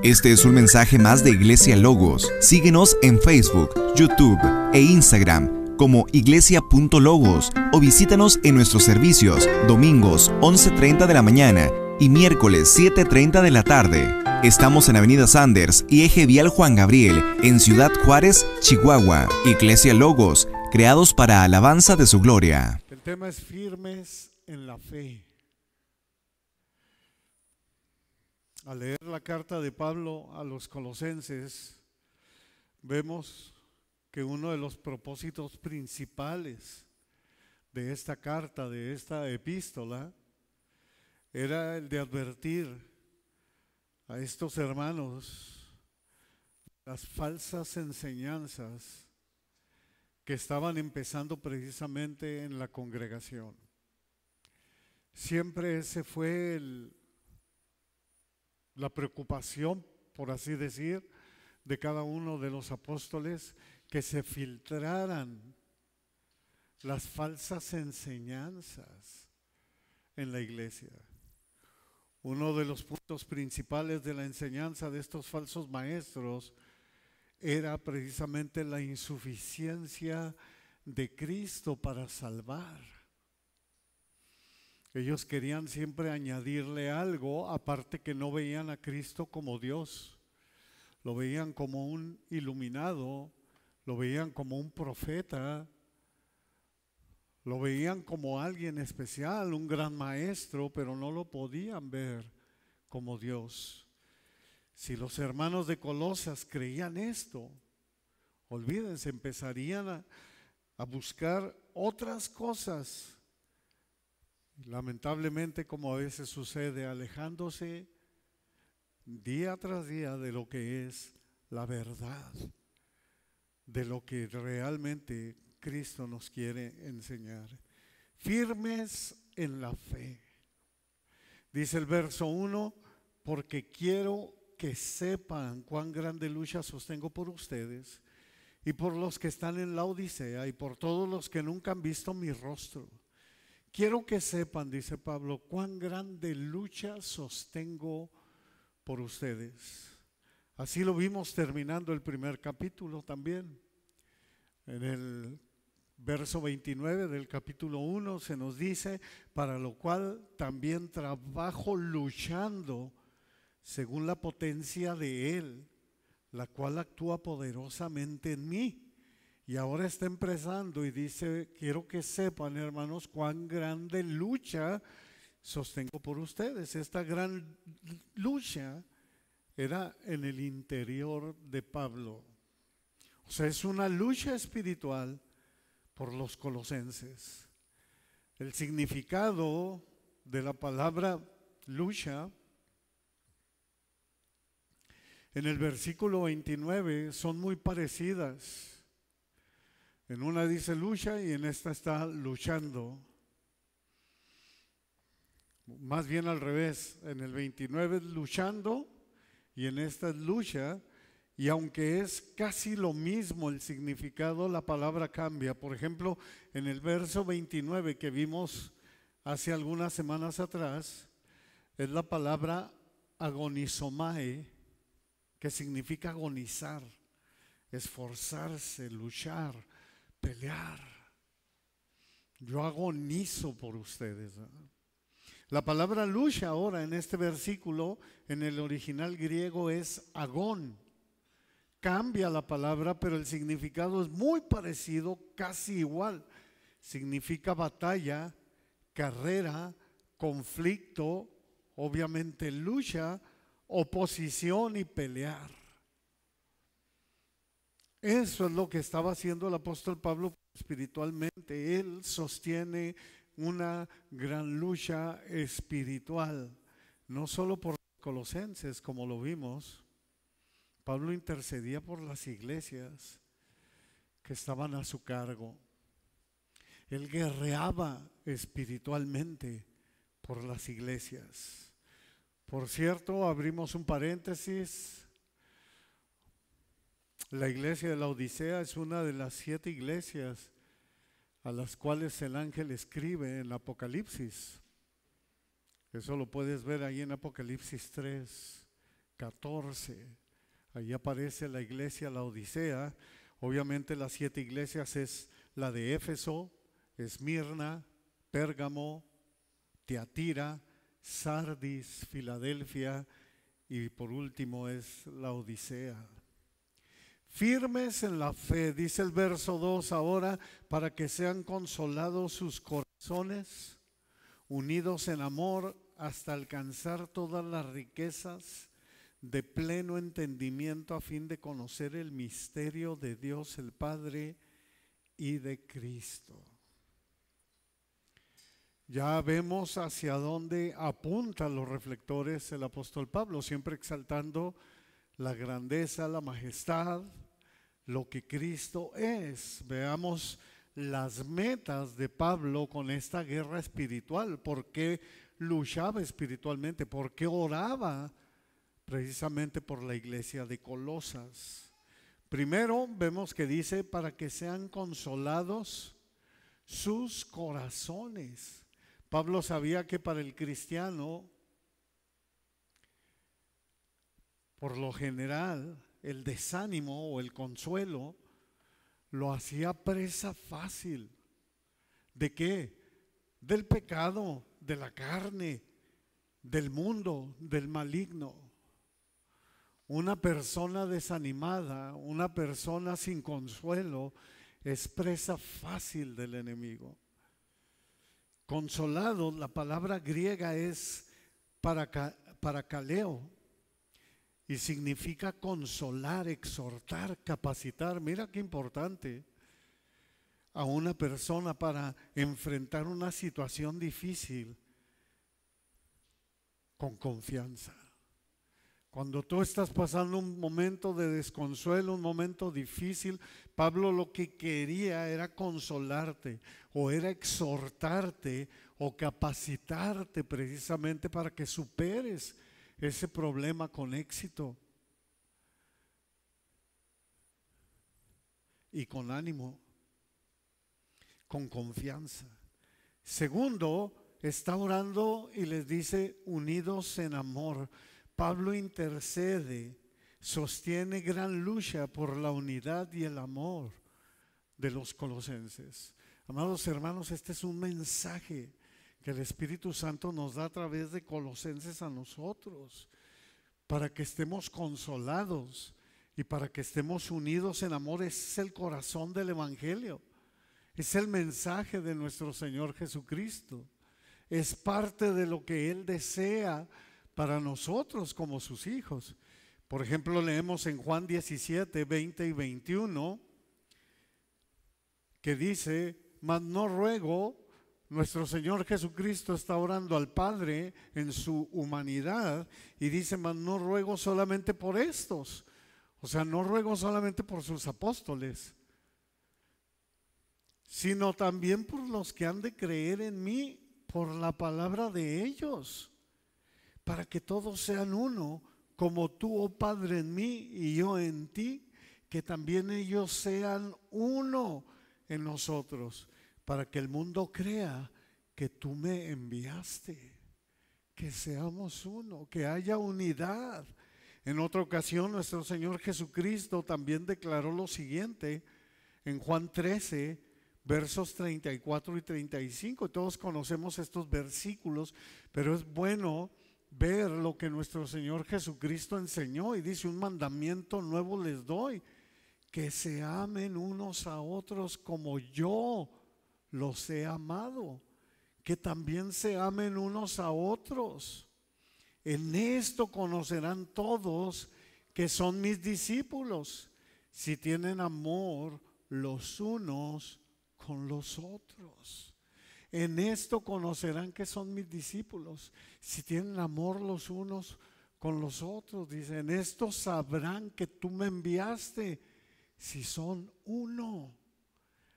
Este es un mensaje más de Iglesia Logos. Síguenos en Facebook, YouTube e Instagram como iglesia.logos o visítanos en nuestros servicios domingos 11:30 de la mañana y miércoles 7:30 de la tarde. Estamos en Avenida Sanders y Eje Vial Juan Gabriel, en Ciudad Juárez, Chihuahua. Iglesia Logos, creados para alabanza de su gloria. El tema es firmes en la fe. Al leer la carta de Pablo a los colosenses, vemos que uno de los propósitos principales de esta carta, de esta epístola, era el de advertir a estos hermanos las falsas enseñanzas que estaban empezando precisamente en la congregación. Siempre ese fue la preocupación, por así decir, de cada uno de los apóstoles, que se filtraran las falsas enseñanzas en la iglesia. Uno de los puntos principales de la enseñanza de estos falsos maestros era precisamente la insuficiencia de Cristo para salvar. Ellos querían siempre añadirle algo, aparte que no veían a Cristo como Dios. Lo veían como un iluminado, lo veían como un profeta, lo veían como alguien especial, un gran maestro, pero no lo podían ver como Dios. Si los hermanos de Colosas creían esto, olvídense, empezarían a buscar otras cosas. Lamentablemente, como a veces sucede, alejándose día tras día de lo que es la verdad, de lo que realmente Cristo nos quiere enseñar. Firmes en la fe. Dice el verso 1, porque quiero que sepan cuán grande lucha sostengo por ustedes y por los que están en la Odisea y por todos los que nunca han visto mi rostro. Quiero que sepan, dice Pablo, cuán grande lucha sostengo por ustedes. Así lo vimos terminando el primer capítulo también. En el verso 29 del capítulo 1 se nos dice, para lo cual también trabajo luchando según la potencia de Él, la cual actúa poderosamente en mí. Y ahora está empezando y dice, quiero que sepan, hermanos, cuán grande lucha sostengo por ustedes. Esta gran lucha era en el interior de Pablo. O sea, es una lucha espiritual por los colosenses. El significado de la palabra lucha en el versículo 29 son muy parecidas. En una dice lucha y en esta está luchando. Más bien al revés, en el 29 es luchando y en esta es lucha. Y aunque es casi lo mismo el significado, la palabra cambia. Por ejemplo, en el verso 29 que vimos hace algunas semanas atrás, es la palabra agonizomae, que significa agonizar, esforzarse, luchar, pelear. Yo agonizo por ustedes. La palabra lucha ahora en este versículo, en el original griego, es agón. Cambia la palabra, pero el significado es muy parecido, casi igual. Significa batalla, carrera, conflicto, obviamente lucha, oposición y pelear. Eso es lo que estaba haciendo el apóstol Pablo espiritualmente. Él sostiene una gran lucha espiritual, no solo por los colosenses, como lo vimos. Pablo intercedía por las iglesias que estaban a su cargo. Él guerreaba espiritualmente por las iglesias. Por cierto, abrimos un paréntesis. La iglesia de la Odisea es una de las 7 iglesias a las cuales el ángel escribe en Apocalipsis. Eso lo puedes ver ahí en Apocalipsis 3. 14. Ahí aparece la iglesia Laodicea. Obviamente las 7 iglesias es la de Éfeso, Esmirna, Pérgamo, Tiatira, Sardis, Filadelfia y por último es Laodicea. Firmes en la fe, dice el verso 2 ahora, para que sean consolados sus corazones, unidos en amor hasta alcanzar todas las riquezas de pleno entendimiento a fin de conocer el misterio de Dios el Padre y de Cristo. Ya vemos hacia dónde apuntan los reflectores el apóstol Pablo, siempre exaltando la grandeza, la majestad, lo que Cristo es. Veamos las metas de Pablo con esta guerra espiritual. ¿Por qué luchaba espiritualmente? ¿Por qué oraba? Precisamente por la iglesia de Colosas. Primero vemos que dice para que sean consolados sus corazones. Pablo sabía que para el cristiano, por lo general, el desánimo o el consuelo lo hacía presa fácil. ¿De qué? Del pecado, de la carne, del mundo, del maligno. Una persona desanimada, una persona sin consuelo, es presa fácil del enemigo. Consolado, la palabra griega es parakaleo y significa consolar, exhortar, capacitar. Mira qué importante a una persona para enfrentar una situación difícil con confianza. Cuando tú estás pasando un momento de desconsuelo, un momento difícil, Pablo lo que quería era consolarte o era exhortarte o capacitarte precisamente para que superes ese problema con éxito y con ánimo, con confianza. Segundo, está orando y les dice unidos en amor. Pablo intercede, sostiene gran lucha por la unidad y el amor de los colosenses. Amados hermanos, este es un mensaje que el Espíritu Santo nos da a través de Colosenses a nosotros, para que estemos consolados y para que estemos unidos en amor. Ese es el corazón del Evangelio, es el mensaje de nuestro Señor Jesucristo, es parte de lo que Él desea para nosotros como sus hijos. Por ejemplo, leemos en Juan 17, 20 y 21, que dice, mas no ruego, nuestro Señor Jesucristo está orando al Padre en su humanidad y dice, mas no ruego solamente por estos, o sea, no ruego solamente por sus apóstoles, sino también por los que han de creer en mí por la palabra de ellos, para que todos sean uno, como tú, oh Padre, en mí y yo en ti, que también ellos sean uno en nosotros, para que el mundo crea que tú me enviaste, que seamos uno, que haya unidad. En otra ocasión, nuestro Señor Jesucristo también declaró lo siguiente en Juan 13, versos 34 y 35. Todos conocemos estos versículos, pero es bueno ver lo que nuestro Señor Jesucristo enseñó y dice, un mandamiento nuevo les doy, que se amen unos a otros como yo los he amado, que también se amen unos a otros. En esto conocerán todos que son mis discípulos, si tienen amor los unos con los otros. En esto conocerán que son mis discípulos, si tienen amor los unos con los otros. Dice, en esto sabrán que tú me enviaste, si son uno,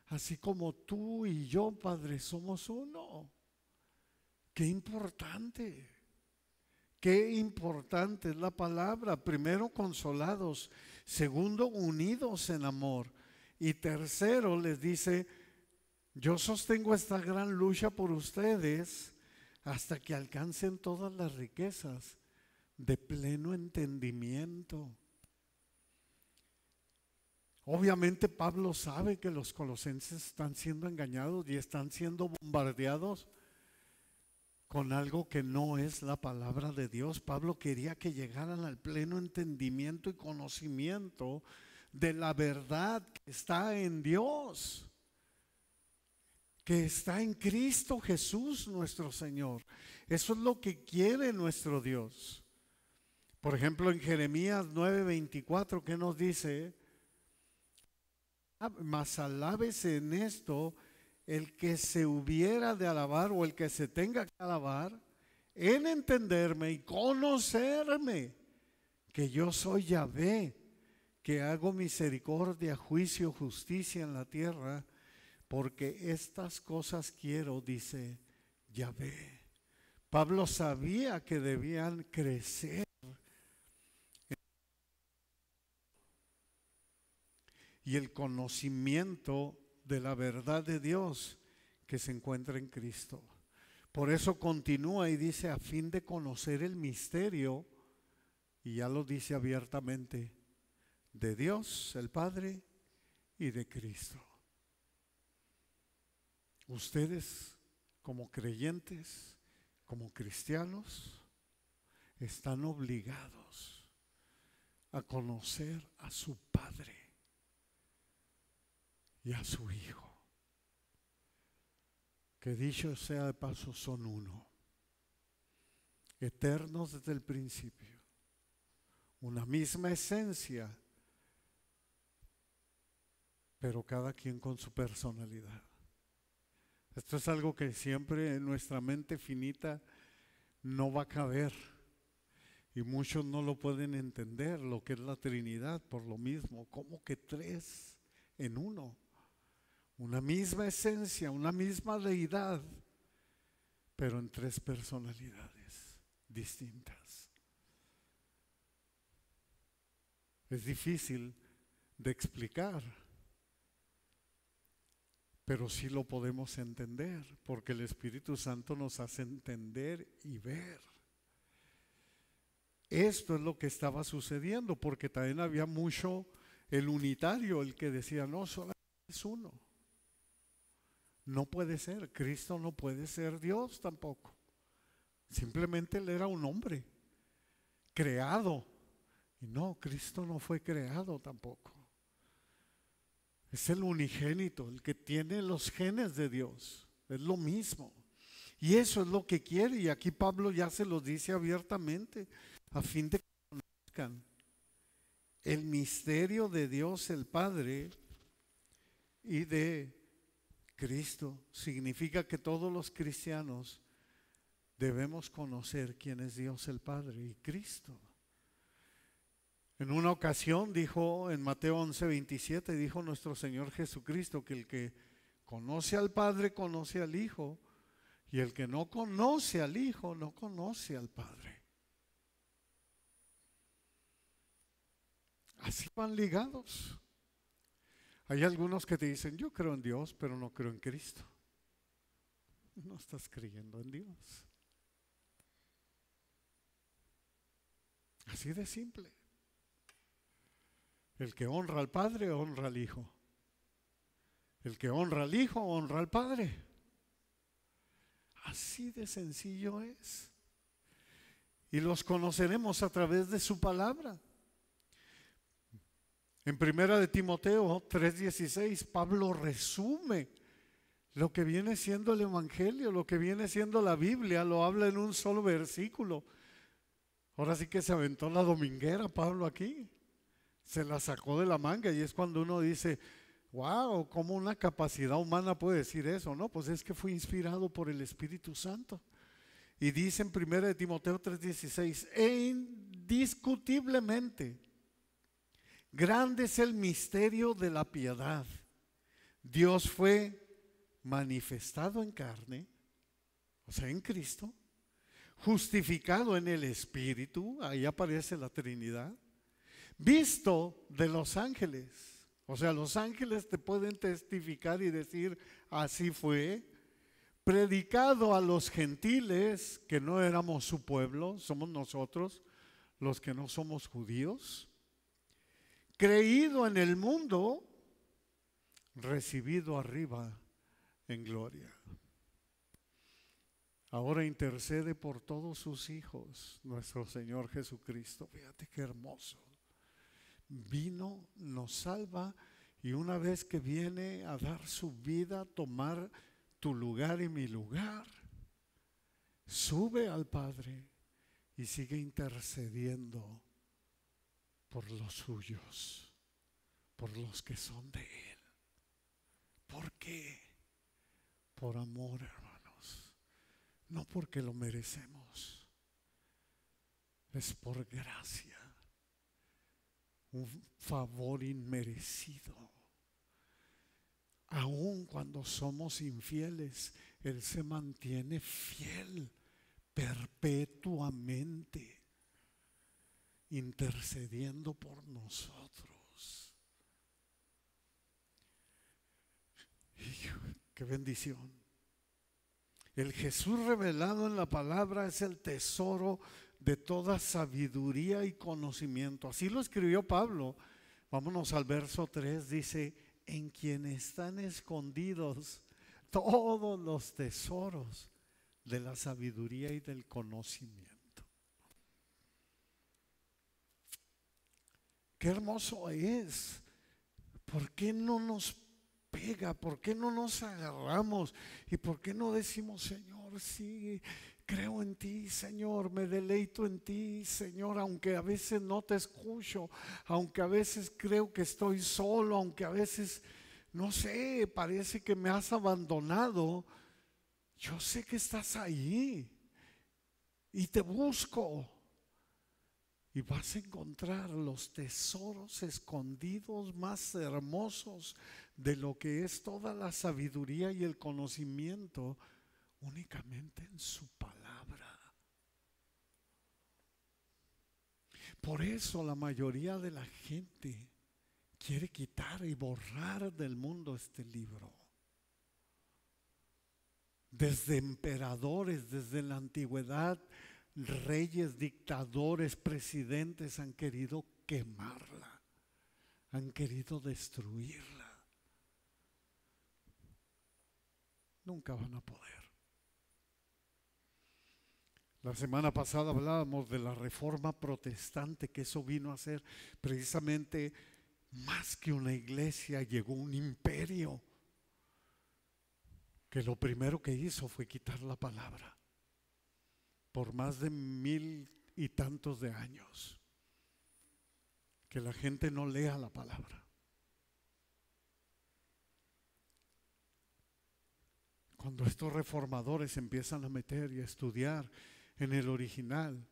así como tú y yo, Padre, somos uno. Qué importante es la palabra. Primero, consolados. Segundo, unidos en amor. Y tercero, les dice, yo sostengo esta gran lucha por ustedes hasta que alcancen todas las riquezas de pleno entendimiento. Obviamente Pablo sabe que los colosenses están siendo engañados y están siendo bombardeados con algo que no es la palabra de Dios. Pablo quería que llegaran al pleno entendimiento y conocimiento de la verdad que está en Dios, que está en Cristo Jesús nuestro Señor. Eso es lo que quiere nuestro Dios. Por ejemplo, en Jeremías 9:24, ¿qué nos dice? Mas alábese en esto el que se hubiera de alabar, o el que se tenga que alabar, en entenderme y conocerme, que yo soy Yahvé, que hago misericordia, juicio, justicia en la tierra, porque estas cosas quiero, dice Yahvé. Pablo sabía que debían crecer y el conocimiento de la verdad de Dios que se encuentra en Cristo. Por eso continúa y dice, a fin de conocer el misterio, y ya lo dice abiertamente, de Dios el Padre y de Cristo. Ustedes, como creyentes, como cristianos, están obligados a conocer a su Padre y a su Hijo, que dicho sea de paso son uno, eternos desde el principio, una misma esencia, pero cada quien con su personalidad. Esto es algo que siempre en nuestra mente finita no va a caber, y muchos no lo pueden entender, lo que es la Trinidad, por lo mismo. ¿Cómo que tres en uno? Una misma esencia, una misma deidad, pero en tres personalidades distintas. Es difícil de explicar, pero sí lo podemos entender, porque el Espíritu Santo nos hace entender y ver. Esto es lo que estaba sucediendo, porque también había mucho el unitario, el que decía, no, solamente es uno. No puede ser, Cristo no puede ser Dios tampoco. Simplemente Él era un hombre creado. Y no, Cristo no fue creado tampoco. Es el unigénito, el que tiene los genes de Dios. Es lo mismo. Y eso es lo que quiere. Y aquí Pablo ya se lo dice abiertamente, a fin de que conozcan el misterio de Dios el Padre y de Cristo. Significa que todos los cristianos debemos conocer quién es Dios el Padre y Cristo. En una ocasión dijo en Mateo 11:27, dijo nuestro Señor Jesucristo que el que conoce al Padre conoce al Hijo, y el que no conoce al Hijo no conoce al Padre. Así van ligados. Hay algunos que te dicen, yo creo en Dios, pero no creo en Cristo. No estás creyendo en Dios. Así de simple. El que honra al Padre, honra al Hijo. El que honra al Hijo, honra al Padre. Así de sencillo es. Y los conoceremos a través de su palabra. En 1 de Timoteo 3:16, Pablo resume lo que viene siendo el Evangelio, lo que viene siendo la Biblia, lo habla en un solo versículo. Ahora sí que se aventó la dominguera Pablo aquí. Se la sacó de la manga, y es cuando uno dice, wow, ¿cómo una capacidad humana puede decir eso? No, pues es que fue inspirado por el Espíritu Santo. Y dice en 1 de Timoteo 3:16, e indiscutiblemente, grande es el misterio de la piedad. Dios fue manifestado en carne, o sea, en Cristo, justificado en el Espíritu, ahí aparece la Trinidad, visto de los ángeles, o sea, los ángeles te pueden testificar y decir, así fue, predicado a los gentiles, que no éramos su pueblo, somos nosotros, los que no somos judíos, creído en el mundo, recibido arriba en gloria. Ahora intercede por todos sus hijos, nuestro Señor Jesucristo. Fíjate qué hermoso. Vino, nos salva, y una vez que viene a dar su vida, tomar tu lugar y mi lugar, sube al Padre y sigue intercediendo por los suyos, por los que son de Él. ¿Por qué? Por amor, hermanos. No porque lo merecemos. Es por gracia. Un favor inmerecido. Aun cuando somos infieles, Él se mantiene fiel perpetuamente, intercediendo por nosotros. ¡Qué bendición! El Jesús revelado en la palabra es el tesoro de toda sabiduría y conocimiento. Así lo escribió Pablo. Vámonos al verso 3, dice: en quien están escondidos todos los tesoros de la sabiduría y del conocimiento. Qué hermoso es. ¿Por qué no nos pega? ¿Por qué no nos agarramos? ¿Y por qué no decimos: Señor, sí, creo en ti, Señor, me deleito en ti, Señor, aunque a veces no te escucho, aunque a veces creo que estoy solo, aunque a veces, no sé, parece que me has abandonado, yo sé que estás ahí y te busco. Y vas a encontrar los tesoros escondidos más hermosos de lo que es toda la sabiduría y el conocimiento únicamente en su palabra. Por eso la mayoría de la gente quiere quitar y borrar del mundo este libro. Desde emperadores, desde la antigüedad, reyes, dictadores, presidentes han querido quemarla, han querido destruirla. Nunca van a poder. La semana pasada hablábamos de la reforma protestante, que eso vino a ser precisamente más que una iglesia, llegó un imperio, que lo primero que hizo fue quitar la palabra. Por más de 1000 y tantos de años, que la gente no lea la palabra. Cuando estos reformadores empiezan a meter y a estudiar en el original,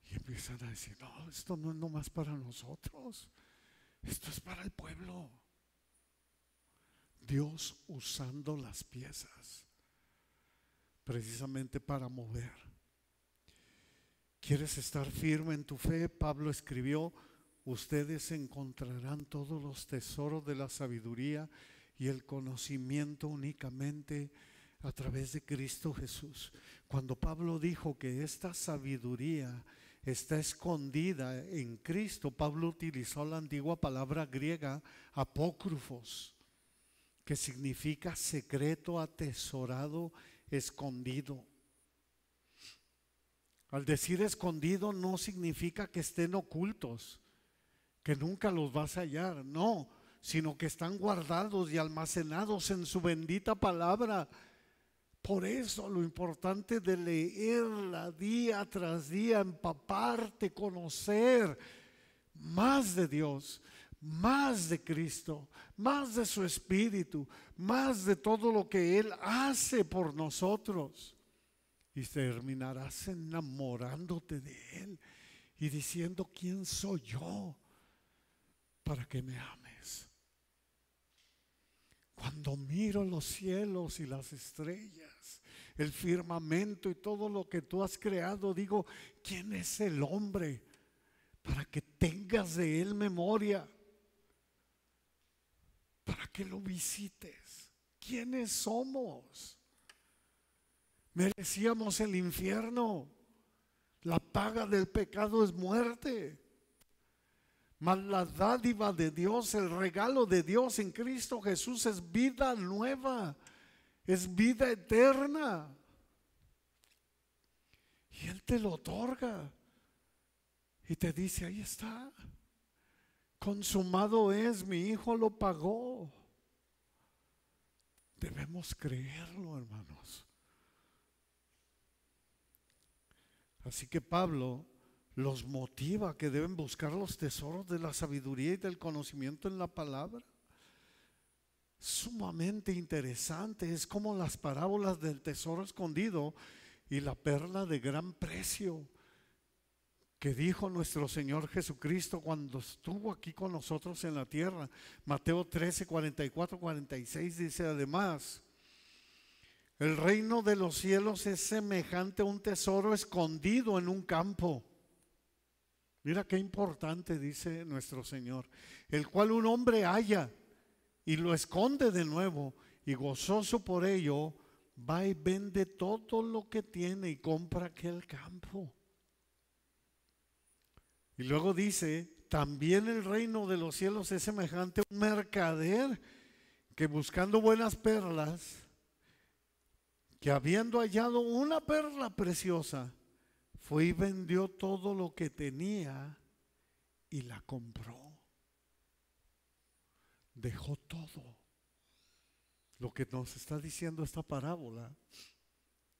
y empiezan a decir: no, esto no es nomás para nosotros, esto es para el pueblo. Dios usando las piezas precisamente para mover. ¿Quieres estar firme en tu fe? Pablo escribió: ustedes encontrarán todos los tesoros de la sabiduría y el conocimiento únicamente a través de Cristo Jesús. Cuando Pablo dijo que esta sabiduría está escondida en Cristo, Pablo utilizó la antigua palabra griega apócrifos, que significa secreto, atesorado, escondido. Al decir escondido no significa que estén ocultos, que nunca los vas a hallar, no, sino que están guardados y almacenados en su bendita palabra. Por eso lo importante de leerla día tras día, empaparte, conocer más de Dios, más de Cristo, más de su Espíritu, más de todo lo que Él hace por nosotros. Y terminarás enamorándote de Él y diciendo: ¿quién soy yo para que me ames? Cuando miro los cielos y las estrellas, el firmamento y todo lo que tú has creado, digo: ¿quién es el hombre para que tengas de él memoria? Para que lo visites. ¿Quiénes somos? Merecíamos el infierno. La paga del pecado es muerte. Mas la dádiva de Dios, el regalo de Dios en Cristo Jesús es vida nueva, es vida eterna. Y Él te lo otorga y te dice, ahí está, consumado es, mi Hijo lo pagó. Debemos creerlo, hermanos. Así que Pablo los motiva a que deben buscar los tesoros de la sabiduría y del conocimiento en la palabra. Sumamente interesante, es como las parábolas del tesoro escondido y la perla de gran precio que dijo nuestro Señor Jesucristo cuando estuvo aquí con nosotros en la tierra. Mateo 13, 44, 46 dice además: el reino de los cielos es semejante a un tesoro escondido en un campo. Mira qué importante, dice nuestro Señor, el cual un hombre halla y lo esconde de nuevo, y gozoso por ello va y vende todo lo que tiene y compra aquel campo. Y luego dice, también el reino de los cielos es semejante a un mercader que buscando buenas perlas, que habiendo hallado una perla preciosa, fue y vendió todo lo que tenía y la compró. Dejó todo. Lo que nos está diciendo esta parábola,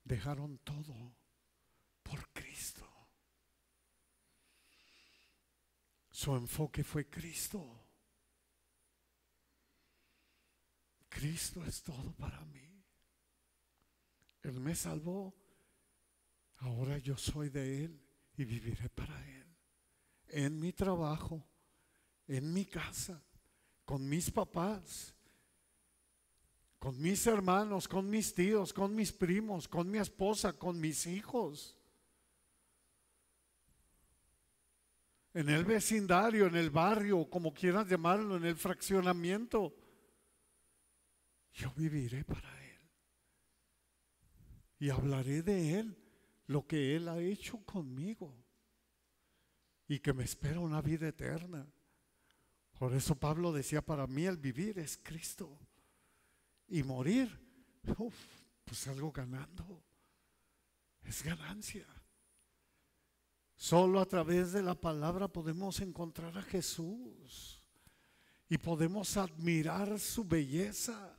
dejaron todo por Cristo. Su enfoque fue Cristo. Cristo es todo para mí. Él me salvó. Ahora yo soy de Él y viviré para Él. En mi trabajo, en mi casa, con mis papás, con mis hermanos, con mis tíos, con mis primos, con mi esposa, con mis hijos. En el vecindario, en el barrio, como quieras llamarlo, en el fraccionamiento. Yo viviré para Él. Y hablaré de Él, lo que Él ha hecho conmigo. Y que me espera una vida eterna. Por eso Pablo decía, para mí el vivir es Cristo. Y morir, pues algo ganando. Es ganancia. Solo a través de la palabra podemos encontrar a Jesús. Y podemos admirar su belleza.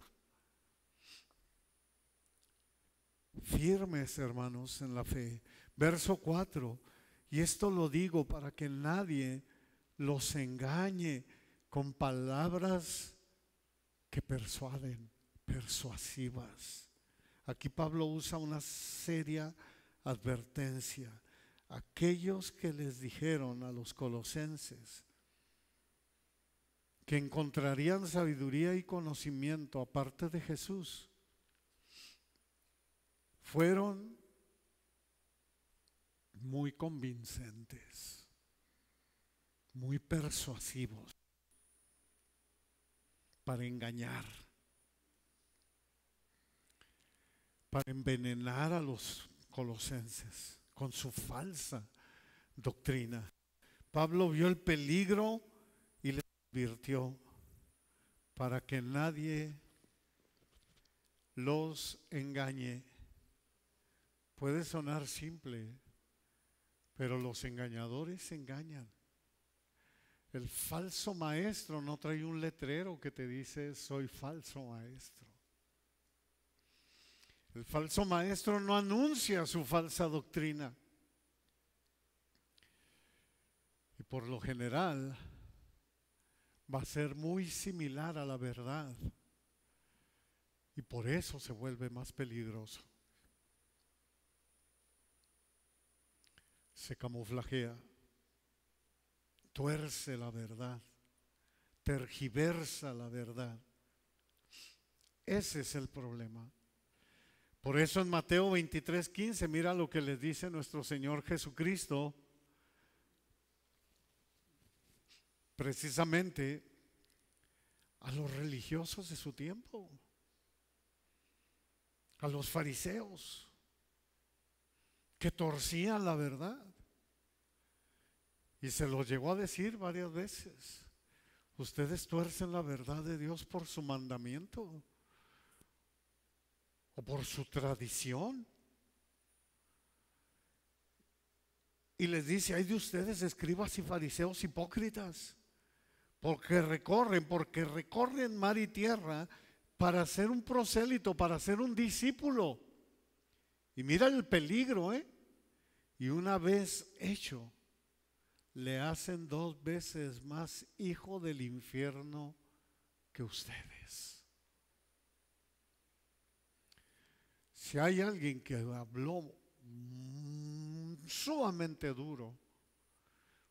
Firmes, hermanos, en la fe. Verso 4. Y esto lo digo para que nadie los engañe con palabras que persuaden, persuasivas. Aquí Pablo usa una seria advertencia. Aquellos que les dijeron a los colosenses que encontrarían sabiduría y conocimiento aparte de Jesús, fueron muy convincentes, muy persuasivos para engañar, para envenenar a los colosenses con su falsa doctrina. Pablo vio el peligro y les advirtió para que nadie los engañe. Puede sonar simple, pero los engañadores engañan. El falso maestro no trae un letrero que te dice soy falso maestro. El falso maestro no anuncia su falsa doctrina. Y por lo general va a ser muy similar a la verdad. Y por eso se vuelve más peligroso. Se camuflajea, tuerce la verdad, tergiversa la verdad. Ese es el problema. Por eso en Mateo 23:15, mira lo que les dice nuestro Señor Jesucristo, precisamente a los religiosos de su tiempo, a los fariseos que torcían la verdad. Y se lo llegó a decir varias veces. Ustedes tuercen la verdad de Dios por su mandamiento o por su tradición. Y les dice: ay de ustedes, escribas y fariseos hipócritas, porque recorren mar y tierra para ser un prosélito, para ser un discípulo. Y mira el peligro, y una vez hecho, le hacen 2 veces más hijo del infierno que ustedes. Si hay alguien que habló sumamente duro,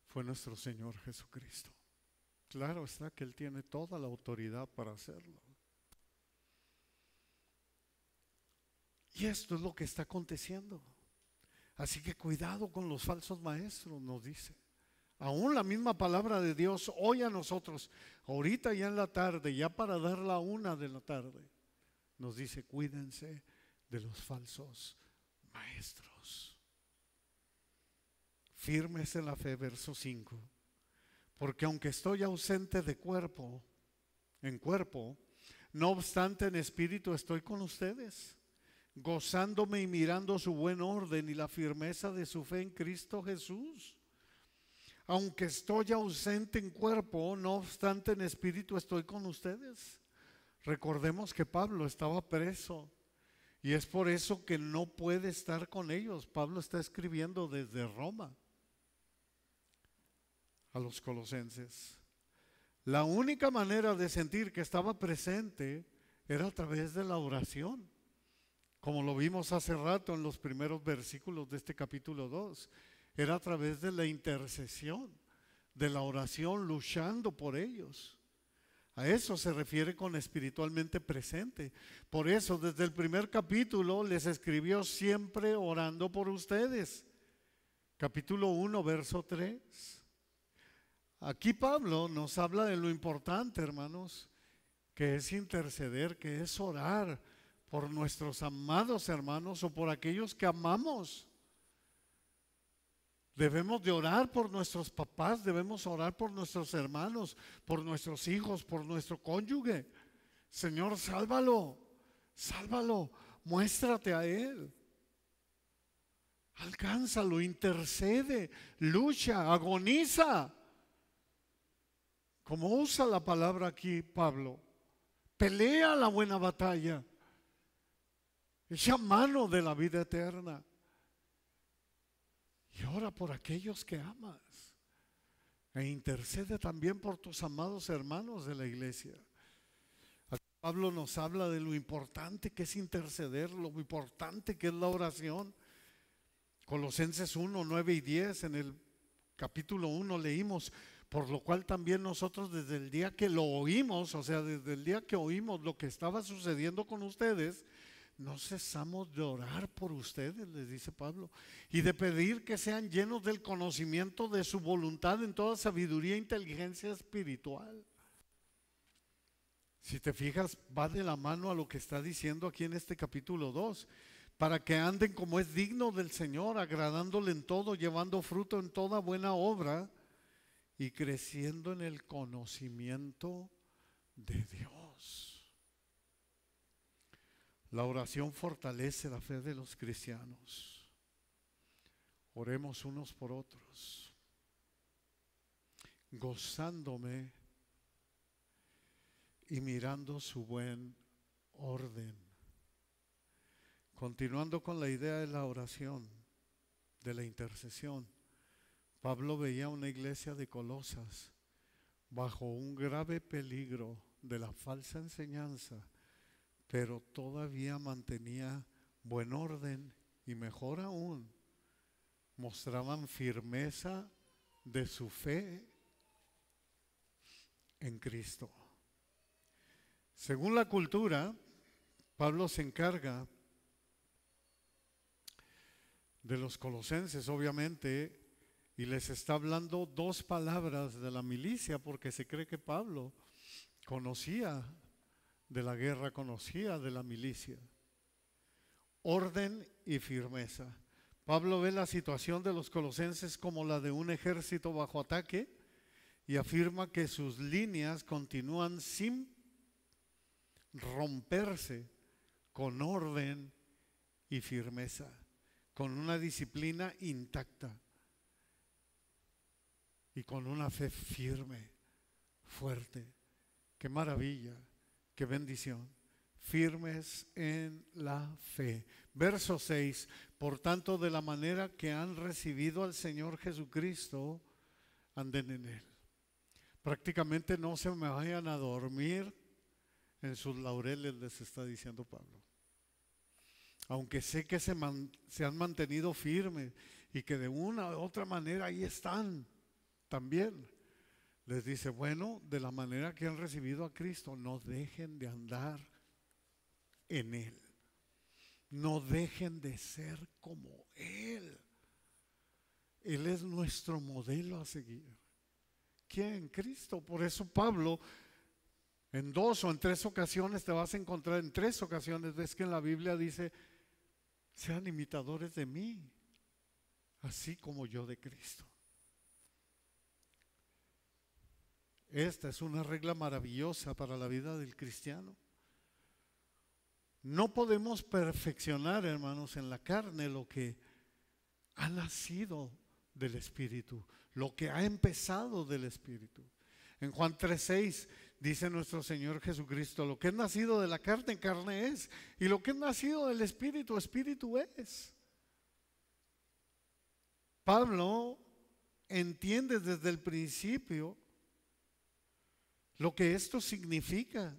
fue nuestro Señor Jesucristo. Claro está que Él tiene toda la autoridad para hacerlo. Y esto es lo que está aconteciendo. Así que cuidado con los falsos maestros, nos dice. Aún la misma palabra de Dios hoy a nosotros, ahorita ya en la tarde, ya para dar la 1 de la tarde, nos dice: cuídense de los falsos maestros. Firmes en la fe, verso 5. Porque aunque estoy ausente de cuerpo, no obstante en espíritu estoy con ustedes, gozándome y mirando su buen orden y la firmeza de su fe en Cristo Jesús. Aunque estoy ausente en cuerpo, no obstante en espíritu estoy con ustedes. Recordemos que Pablo estaba preso y es por eso que no puede estar con ellos. Pablo está escribiendo desde Roma a los colosenses. La única manera de sentir que estaba presente era a través de la oración, como lo vimos hace rato en los primeros versículos de este capítulo 2. Era a través de la intercesión, de la oración, luchando por ellos. A eso se refiere con espiritualmente presente. Por eso desde el primer capítulo les escribió: siempre orando por ustedes. Capítulo 1, verso 3. Aquí Pablo nos habla de lo importante, hermanos, que es interceder, que es orar por nuestros amados hermanos o por aquellos que amamos. Debemos de orar por nuestros papás, debemos orar por nuestros hermanos, por nuestros hijos, por nuestro cónyuge. Señor, sálvalo, sálvalo, muéstrate a Él. Alcánzalo, intercede, lucha, agoniza. Como usa la palabra aquí Pablo, pelea la buena batalla, echa mano de la vida eterna y ora por aquellos que amas e intercede también por tus amados hermanos de la iglesia. Aquí Pablo nos habla de lo importante que es interceder, lo importante que es la oración. Colosenses 1, 9 y 10, en el capítulo 1 leímos: por lo cual también nosotros desde el día que lo oímos, o sea, desde el día que oímos lo que estaba sucediendo con ustedes, no cesamos de orar por ustedes, les dice Pablo, y de pedir que sean llenos del conocimiento de su voluntad en toda sabiduría e inteligencia espiritual. Si te fijas, va de la mano a lo que está diciendo aquí en este capítulo 2, para que anden como es digno del Señor, agradándole en todo, llevando fruto en toda buena obra y creciendo en el conocimiento de Dios. La oración fortalece la fe de los cristianos. Oremos unos por otros, gozándome y mirando su buen orden. Continuando con la idea de la oración, de la intercesión, Pablo veía una iglesia de Colosas bajo un grave peligro de la falsa enseñanza, pero todavía mantenía buen orden y, mejor aún, mostraban firmeza de su fe en Cristo. Según la cultura, Pablo se encarga de los colosenses, obviamente, y les está hablando 2 palabras de la milicia, porque se cree que Pablo conocía de la guerra, conocía de la milicia: orden y firmeza. Pablo ve la situación de los colosenses como la de un ejército bajo ataque y afirma que sus líneas continúan sin romperse, con orden y firmeza, con una disciplina intacta y con una fe firme, fuerte. Qué maravilla, qué bendición. Firmes en la fe. Verso 6, por tanto, de la manera que han recibido al Señor Jesucristo, anden en Él. Prácticamente no se me vayan a dormir en sus laureles, les está diciendo Pablo. Aunque sé que se han mantenido firmes y que de una u otra manera ahí están también. Les dice, bueno, de la manera que han recibido a Cristo, no dejen de andar en Él. No dejen de ser como Él. Él es nuestro modelo a seguir. ¿Quién? Cristo. Por eso Pablo, en 2 o en 3 ocasiones te vas a encontrar, en 3 ocasiones ves que en la Biblia dice, sean imitadores de mí, así como yo de Cristo. Esta es una regla maravillosa para la vida del cristiano. No podemos perfeccionar, hermanos, en la carne lo que ha nacido del Espíritu, lo que ha empezado del Espíritu. En Juan 3:6 dice nuestro Señor Jesucristo, lo que es nacido de la carne, carne es, y lo que es nacido del Espíritu, Espíritu es. Pablo entiende desde el principio lo que esto significa.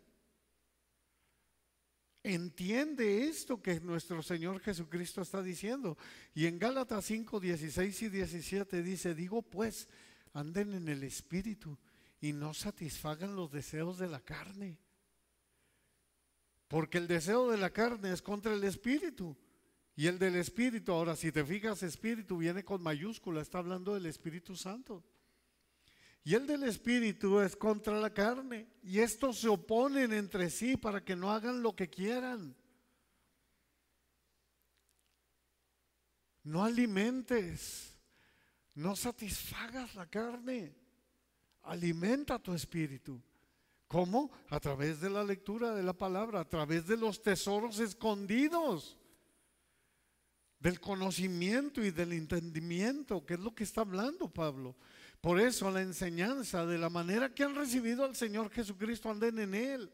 Entiende esto que nuestro Señor Jesucristo está diciendo. Y en Gálatas 5:16 y 17 dice, digo pues, anden en el Espíritu y no satisfagan los deseos de la carne. Porque el deseo de la carne es contra el Espíritu. Y el del Espíritu, ahora si te fijas, Espíritu viene con mayúscula, está hablando del Espíritu Santo. Y el del Espíritu es contra la carne. Y estos se oponen entre sí para que no hagan lo que quieran. No alimentes, no satisfagas la carne. Alimenta tu espíritu. ¿Cómo? A través de la lectura de la palabra, a través de los tesoros escondidos, del conocimiento y del entendimiento, que es lo que está hablando Pablo. Por eso la enseñanza, de la manera que han recibido al Señor Jesucristo, anden en Él.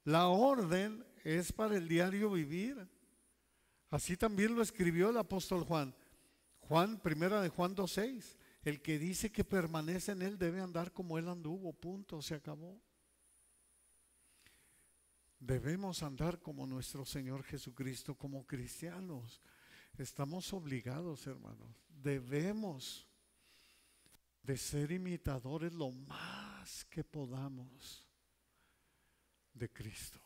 La orden es para el diario vivir. Así también lo escribió el apóstol Juan. Primera de Juan 2:6. El que dice que permanece en Él debe andar como Él anduvo. Punto, se acabó. Debemos andar como nuestro Señor Jesucristo, como cristianos. Estamos obligados, hermanos. Debemos de ser imitadores lo más que podamos de Cristo.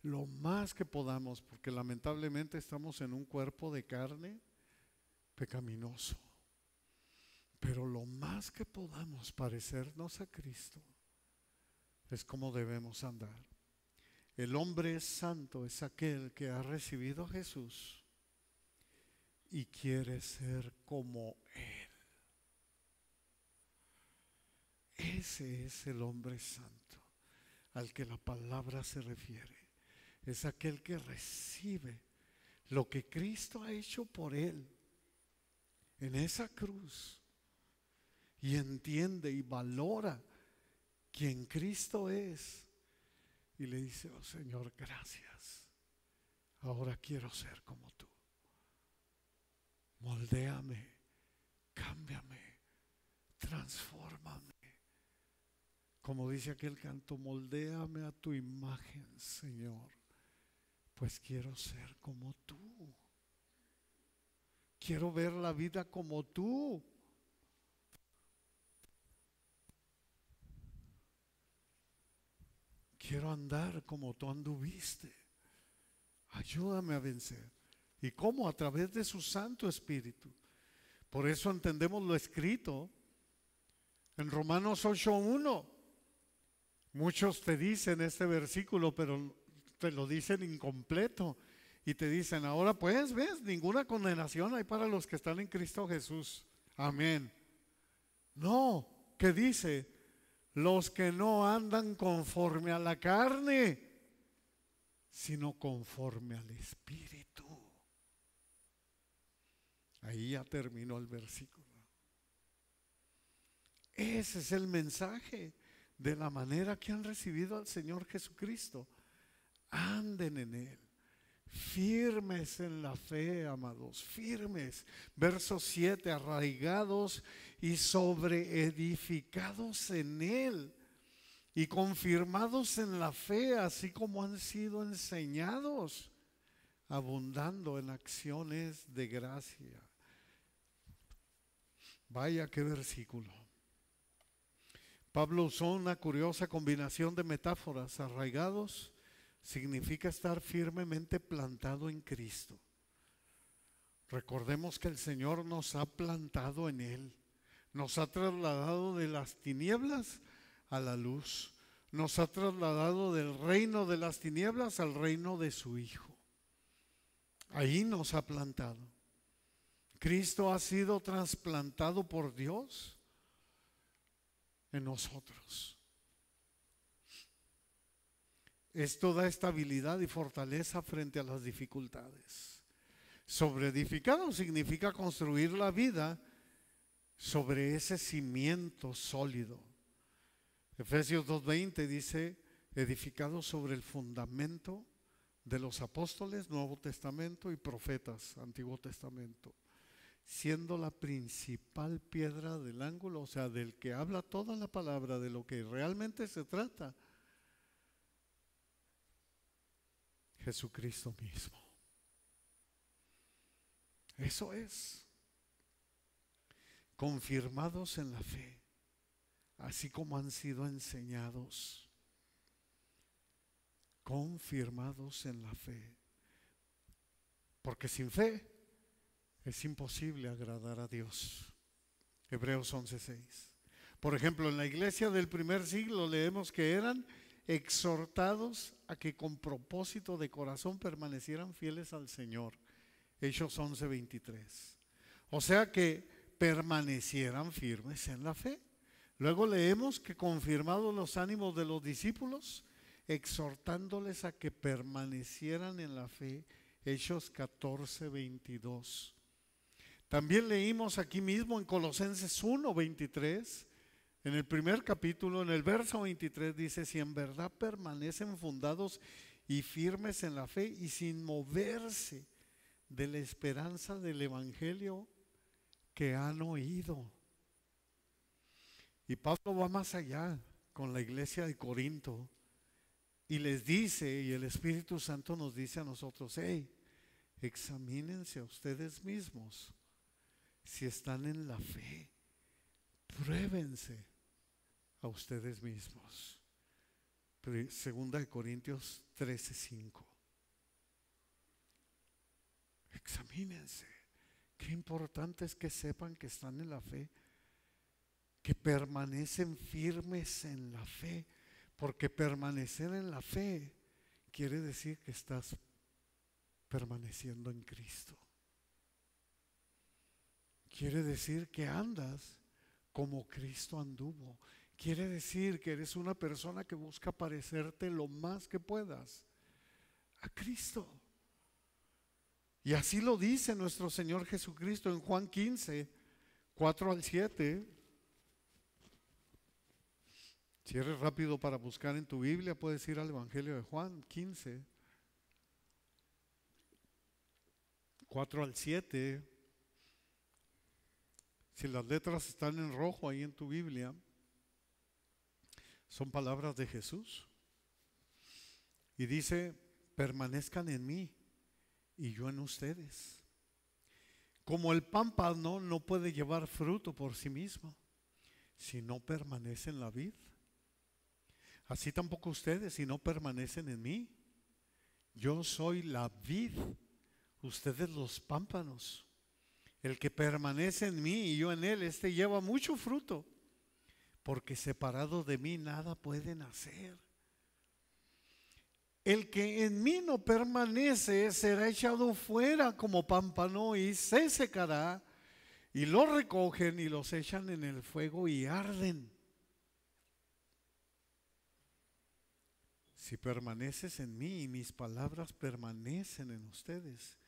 Lo más que podamos, porque lamentablemente estamos en un cuerpo de carne pecaminoso. Pero lo más que podamos parecernos a Cristo es como debemos andar. El hombre santo es aquel que ha recibido a Jesús y quiere ser como Él. Ese es el hombre santo al que la palabra se refiere. Es aquel que recibe lo que Cristo ha hecho por él en esa cruz y entiende y valora quién Cristo es y le dice, oh Señor, gracias, ahora quiero ser como tú. Moldéame, cámbiame, transfórmame. Como dice aquel canto, moldéame a tu imagen, Señor, pues quiero ser como tú. Quiero ver la vida como tú. Quiero andar como tú anduviste. Ayúdame a vencer. ¿Y cómo? A través de su Santo Espíritu. Por eso entendemos lo escrito en Romanos 8:1. Muchos te dicen este versículo, pero te lo dicen incompleto y te dicen, ahora pues, ves, ninguna condenación hay para los que están en Cristo Jesús. Amén. No, ¿qué dice? Los que no andan conforme a la carne, sino conforme al Espíritu. Ahí ya terminó el versículo. Ese es el mensaje de la manera que han recibido al Señor Jesucristo. Anden en Él, firmes en la fe, amados, firmes. Verso 7, arraigados y sobreedificados en Él y confirmados en la fe, así como han sido enseñados, abundando en acciones de gracia. Vaya qué versículo. Pablo usó una curiosa combinación de metáforas. Arraigados significa estar firmemente plantado en Cristo. Recordemos que el Señor nos ha plantado en Él, nos ha trasladado de las tinieblas a la luz, nos ha trasladado del reino de las tinieblas al reino de su Hijo. Ahí nos ha plantado. Cristo ha sido trasplantado por Dios en nosotros. Esto da estabilidad y fortaleza frente a las dificultades. Sobreedificado significa construir la vida sobre ese cimiento sólido. Efesios 2:20 dice, edificado sobre el fundamento de los apóstoles, Nuevo Testamento, y profetas, Antiguo Testamento, siendo la principal piedra del ángulo, o sea, del que habla toda la palabra, de lo que realmente se trata, Jesucristo mismo. Eso es. Confirmados en la fe, así como han sido enseñados. Confirmados en la fe. Porque sin fe es imposible agradar a Dios. Hebreos 11:6. Por ejemplo, en la iglesia del primer siglo leemos que eran exhortados a que con propósito de corazón permanecieran fieles al Señor. Hechos 11:23. O sea que permanecieran firmes en la fe. Luego leemos que confirmados los ánimos de los discípulos, exhortándoles a que permanecieran en la fe. Hechos 14:22. También leímos aquí mismo en Colosenses 1:23, en el primer capítulo, en el verso 23 dice, si en verdad permanecen fundados y firmes en la fe y sin moverse de la esperanza del evangelio que han oído. Y Pablo va más allá con la iglesia de Corinto y les dice, y el Espíritu Santo nos dice a nosotros, hey, examínense a ustedes mismos si están en la fe, pruébense a ustedes mismos. Segunda de Corintios 13:5. Examínense. Qué importante es que sepan que están en la fe, que permanecen firmes en la fe, porque permanecer en la fe quiere decir que estás permaneciendo en Cristo. Quiere decir que andas como Cristo anduvo. Quiere decir que eres una persona que busca parecerte lo más que puedas a Cristo. Y así lo dice nuestro Señor Jesucristo en Juan 15:4-7. Si eres rápido para buscar en tu Biblia, puedes ir al Evangelio de Juan 15:4-7. Si las letras están en rojo ahí en tu Biblia, son palabras de Jesús. Y dice, permanezcan en mí y yo en ustedes. Como el pámpano no puede llevar fruto por sí mismo si no permanece en la vid, así tampoco ustedes si no permanecen en mí. Yo soy la vid, ustedes los pámpanos. El que permanece en mí y yo en él, este lleva mucho fruto, porque separado de mí nada pueden hacer. El que en mí no permanece será echado fuera como pámpano y se secará, y los recogen y los echan en el fuego y arden. Si permaneces en mí y mis palabras permanecen en ustedes,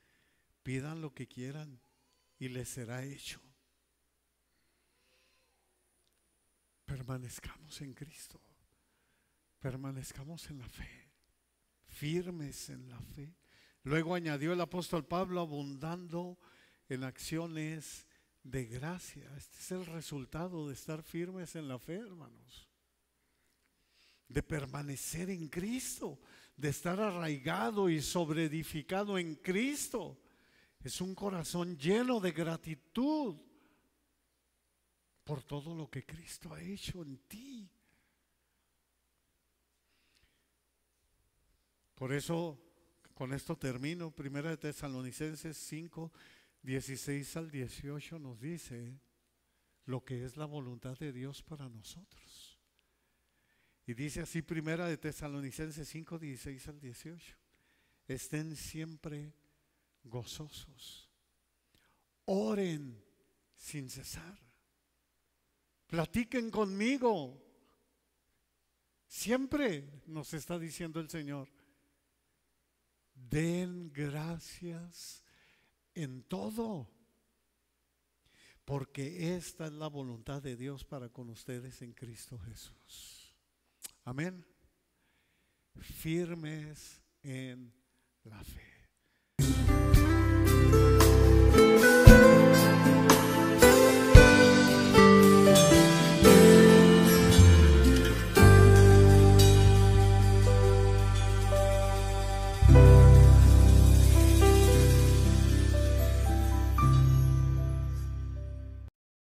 pidan lo que quieran y les será hecho. Permanezcamos en Cristo, permanezcamos en la fe, firmes en la fe. Luego añadió el apóstol Pablo, abundando en acciones de gracia. Este es el resultado de estar firmes en la fe, hermanos. De permanecer en Cristo, de estar arraigado y sobreedificado en Cristo. Es un corazón lleno de gratitud por todo lo que Cristo ha hecho en ti. Por eso, con esto termino. Primera de Tesalonicenses 5, 16 al 18 nos dice lo que es la voluntad de Dios para nosotros. Y dice así, Primera de Tesalonicenses 5, 16 al 18. Estén siempre gozosos, oren sin cesar, platiquen conmigo. Siempre nos está diciendo el Señor, den gracias en todo, porque esta es la voluntad de Dios para con ustedes en Cristo Jesús. Amén. Firmes en la fe.